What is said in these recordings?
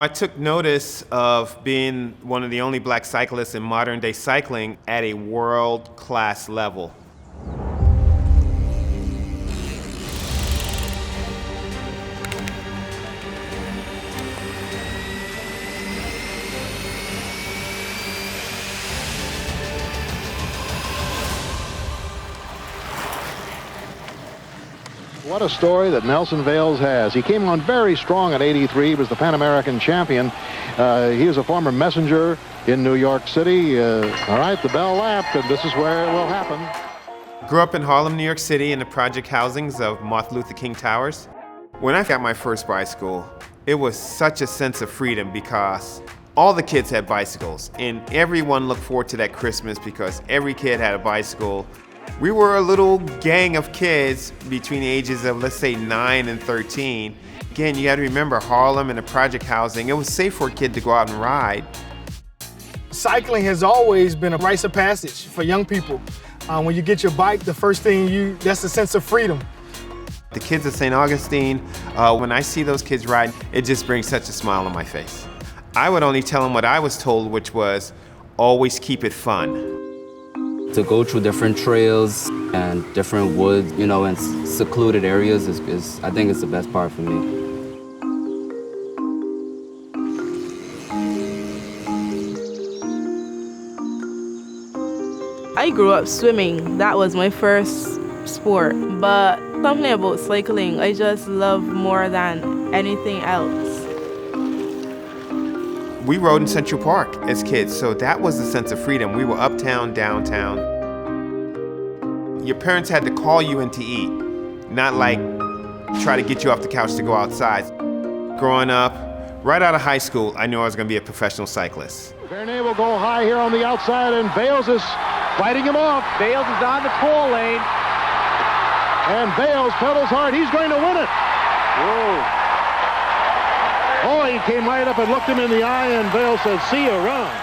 I took notice of being one of the only black cyclists in modern day cycling at a world-class level. What a story that Nelson Vails has. He came on very strong at 83. He was the Pan American champion. He is a former messenger in New York City. All right, the bell lapped, and this is where it will happen. Grew up in Harlem, New York City in the project housings of Martin Luther King Towers. When I got my first bicycle, it was such a sense of freedom because all the kids had bicycles, and everyone looked forward to that Christmas because every kid had a bicycle. We were a little gang of kids between the ages of, let's say, 9 and 13. Again, you got to remember Harlem and the project housing, it was safe for a kid to go out and ride. Cycling has always been a rite of passage for young people. When you get your bike, the first thing that's a sense of freedom. The kids at St. Augustine, when I see those kids ride, it just brings such a smile on my face. I would only tell them what I was told, which was always keep it fun. To go through different trails and different woods, and secluded areas is I think it's the best part for me. I grew up swimming. That was my first sport. But something about cycling I just love more than anything else. We rode in Central Park as kids, so that was a sense of freedom. We were uptown, downtown. Your parents had to call you in to eat, not like try to get you off the couch to go outside. Growing up, right out of high school, I knew I was going to be a professional cyclist. Vernet will go high here on the outside, and Vails is fighting him off. Vails is on the pole lane. And Vails pedals hard. He's going to win it. Whoa. Oh, he came right up and looked him in the eye, and Vails said, see you around.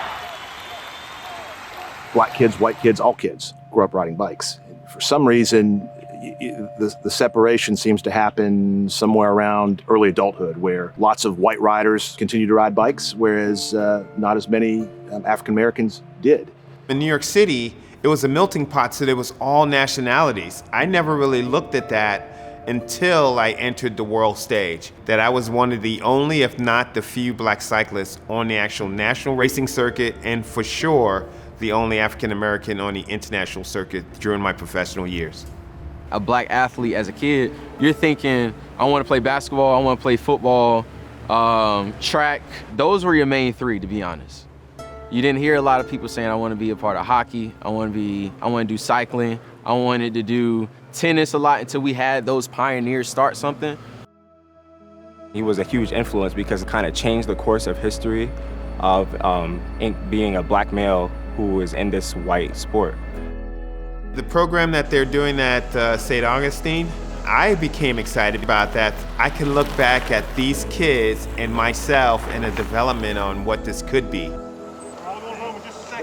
Black kids, white kids, all kids grew up riding bikes. For some reason, the separation seems to happen somewhere around early adulthood, where lots of white riders continue to ride bikes, whereas not as many African Americans did. In New York City, it was a melting pot, so there was all nationalities. I never really looked at that until I entered the world stage, that I was one of the only, if not the few, black cyclists on the actual national racing circuit, and for sure, the only African American on the international circuit during my professional years. A black athlete as a kid, you're thinking, I want to play basketball, I want to play football, track. Those were your main three, to be honest. You didn't hear a lot of people saying, I want to be a part of hockey, I want to do cycling, I wanted to do tennis a lot until we had those pioneers start something. He was a huge influence because it kind of changed the course of history of being a black male who is in this white sport. The program that they're doing at St. Augustine, I became excited about that. I can look back at these kids and myself and a development on what this could be.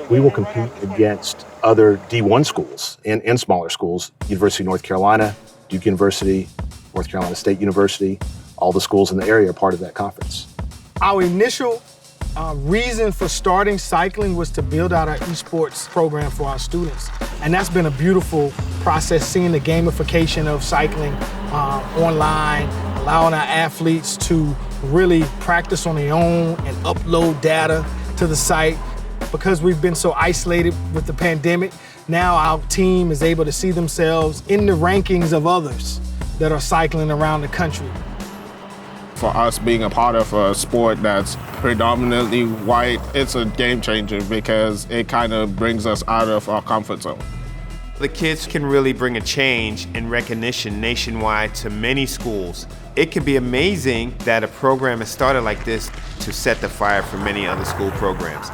We will compete against other D1 schools and smaller schools, University of North Carolina, Duke University, North Carolina State University. All the schools in the area are part of that conference. Our initial reason for starting cycling was to build out our esports program for our students. And that's been a beautiful process, seeing the gamification of cycling online, allowing our athletes to really practice on their own and upload data to the site. Because we've been so isolated with the pandemic, now our team is able to see themselves in the rankings of others that are cycling around the country. For us being a part of a sport that's predominantly white, it's a game changer because it kind of brings us out of our comfort zone. The kids can really bring a change and recognition nationwide to many schools. It can be amazing that a program has started like this to set the fire for many other school programs.